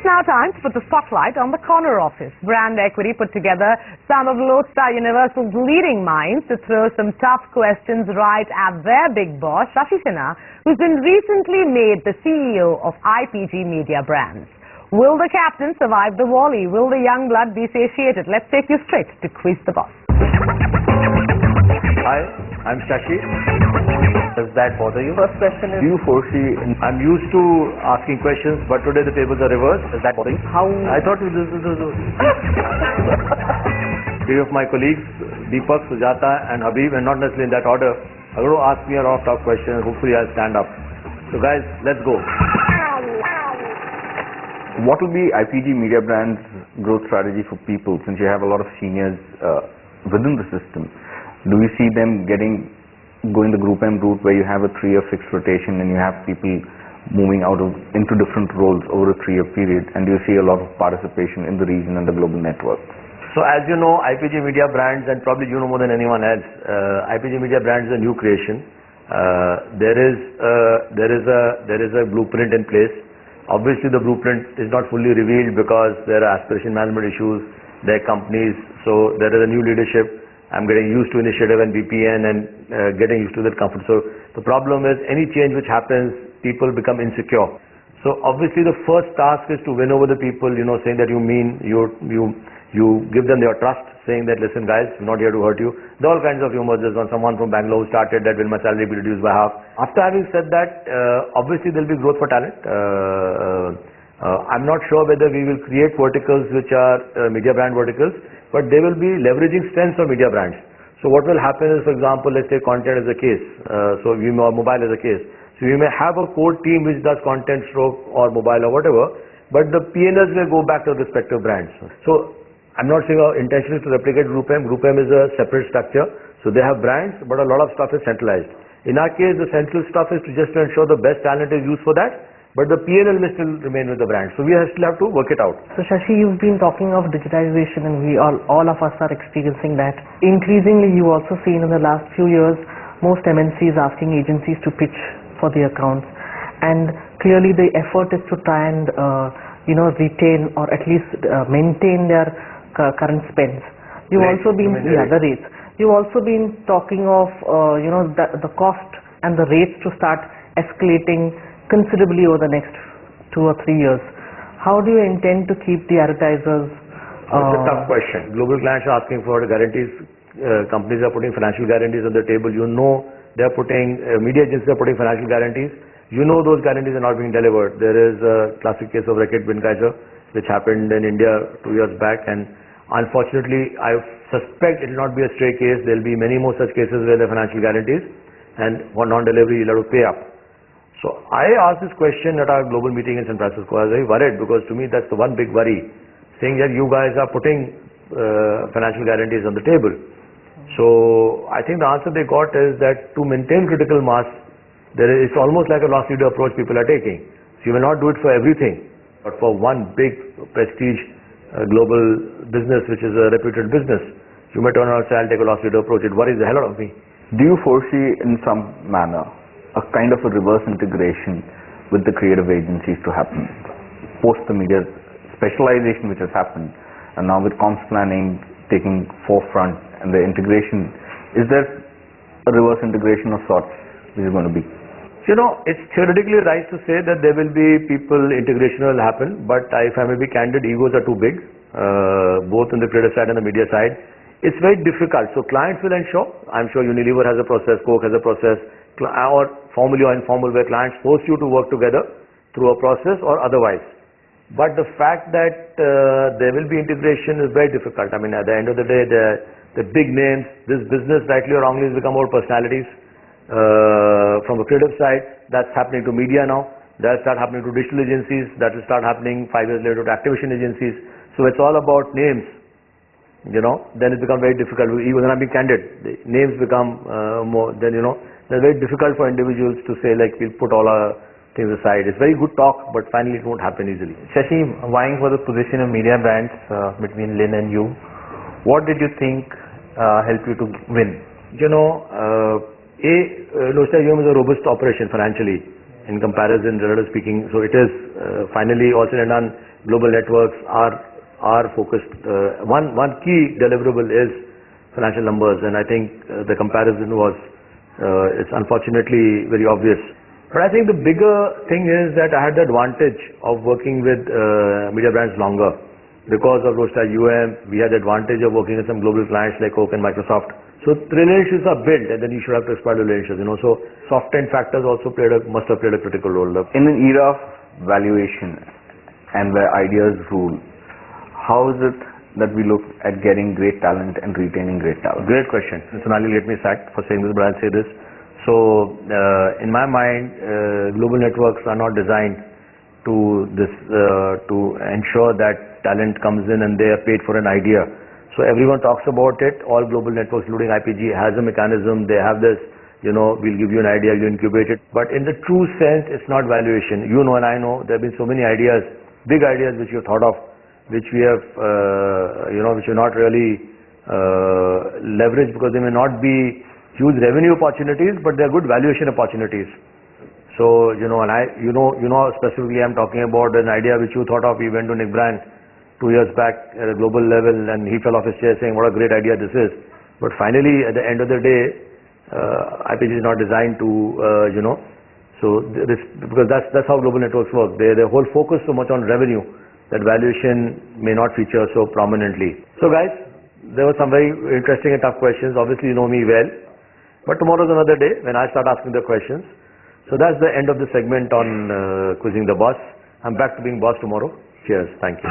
now time to put the spotlight on the corner office. Brand Equity put together some of Lodestar Universal's leading minds to throw some tough questions right at their big boss, Shashi Sinha, who's been recently made the CEO of IPG Media Brands. Will the captain survive the volley? Will the young blood be satiated? Let's take you straight to Quiz the Boss. Hi, I'm Shashi. Does that bother you? First question is, Do you foresee? I'm used to asking questions, but today the tables are reversed. Does that bother you? how... I thought this. Three of my colleagues, Deepak, Sujata, and Habib, and not necessarily in that order, are going to ask me a lot of tough questions. Hopefully, I'll stand up. So, guys, let's go. What will be IPG Media Brands' growth strategy for people, since you have a lot of seniors within the system? Do you see them going the Group M route where you have a 3-year fixed rotation and you have people moving into different roles over a 3-year period? And do you see a lot of participation in the region and the global network? So, as you know, IPG Media Brands, and probably you know more than anyone else, IPG Media Brands is a new creation. There is a blueprint in place. Obviously, the blueprint is not fully revealed because there are aspiration management issues, there are companies, so there is a new leadership. I'm getting used to initiative and VPN and getting used to that comfort. So the problem is any change which happens, people become insecure. So obviously the first task is to win over the people, saying that you give them your trust, saying that, listen guys, we're not here to hurt you. There are all kinds of rumors. There's someone from Bangalore who started that will my salary be reduced by half. After having said that, obviously there'll be growth for talent. I'm not sure whether we will create verticals which are media brand verticals, but they will be leveraging strengths of media brands. So what will happen is, for example, let's take content as a case, or mobile as a case. So you may have a core team which does content, stroke, or mobile or whatever, but the P&Ls will go back to the respective brands. So I'm not saying our intention is to replicate Group M. Group M is a separate structure, so they have brands, but a lot of stuff is centralized. In our case, the central stuff is to just ensure the best talent is used for that, but the P&L will still remain with the brand. So we still have to work it out. So Shashi, you've been talking of digitization, and we all of us are experiencing that. Increasingly, you also seen in the last few years, most MNCs asking agencies to pitch for the accounts. And clearly the effort is to try and, retain or at least maintain their current spends. You've also been, the rates. You've also been talking of, the cost and the rates to start escalating considerably over the next 2 or 3 years. How do you intend to keep the advertisers? It's a tough question. Global clients are asking for guarantees. Companies are putting financial guarantees on the table. They're putting, media agencies are putting financial guarantees. Those guarantees are not being delivered. There is a classic case of Reckitt Benckiser, which happened in India 2 years back, and unfortunately, I suspect it will not be a stray case. There will be many more such cases where there are financial guarantees, and for non-delivery, you'll have to pay up. So I asked this question at our global meeting in San Francisco. I was very worried because to me that's the one big worry, saying that you guys are putting financial guarantees on the table. So I think the answer they got is that to maintain critical mass, it's almost like a loss leader approach people are taking. So you will not do it for everything, but for one big prestige global business which is a reputed business, you may turn around and say, I'll take a loss leader approach. It worries the hell out of me. Do you foresee in some manner a kind of a reverse integration with the creative agencies to happen post the media specialization which has happened, and now with comms planning taking forefront and the integration, is there a reverse integration of sorts which is going to be? It's theoretically right to say that there will be integration will happen, but if I may be candid, egos are too big, both on the creative side and the media side. It's very difficult. So clients will ensure, I'm sure Unilever has a process, Coke has a process, or formally or informal, where clients force you to work together through a process or otherwise. But the fact that there will be integration is very difficult. I mean, at the end of the day, the big names, this business, rightly or wrongly, has become more personalities. From the creative side, that's happening to media now. That'll start happening to digital agencies. That will start happening 5 years later to activation agencies. So it's all about names. Then it becomes very difficult. Even when I'm being candid, the names become more. Then they're very difficult for individuals to say like we'll put all our things aside. It's very good talk, but finally it won't happen easily. Shashi, vying for the position of media brands between Lin and you, what did you think helped you to win? Lodestar is a robust operation financially in comparison, relatively speaking. So it is finally also and done. global networks are focused. One key deliverable is financial numbers, and I think the comparison was it's unfortunately very obvious. But I think the bigger thing is that I had the advantage of working with media brands longer. Because of Roadstar we had the advantage of working with some global clients like Coke and Microsoft. So the relationships are built, and then you should have to exploit the relationships. So soft end factors also must have played a critical role. In an era of valuation and where ideas rule, how is it that we look at getting great talent and retaining great talent? Great question. Sonali, let me sack for saying this, but I'll say this. So in my mind, global networks are not designed to ensure that talent comes in and they are paid for an idea. So everyone talks about it. All global networks, including IPG, has a mechanism. They have this, we'll give you an idea, you incubate it. But in the true sense, it's not valuation. You know and I know there have been so many ideas, big ideas which you have thought of, which we have, which are not really leveraged because they may not be huge revenue opportunities, but they are good valuation opportunities. So, specifically I'm talking about an idea which you thought of. We went to Nick Brand 2 years back at a global level, and he fell off his chair saying, what a great idea this is. But finally, at the end of the day, IPG is not designed to, because that's how global networks work. Their whole focus so much on revenue that valuation may not feature so prominently. So guys, there were some very interesting and tough questions. Obviously, you know me well. But tomorrow's another day when I start asking the questions. So that's the end of the segment on quizzing the boss. I'm back to being boss tomorrow. Cheers. Thank you.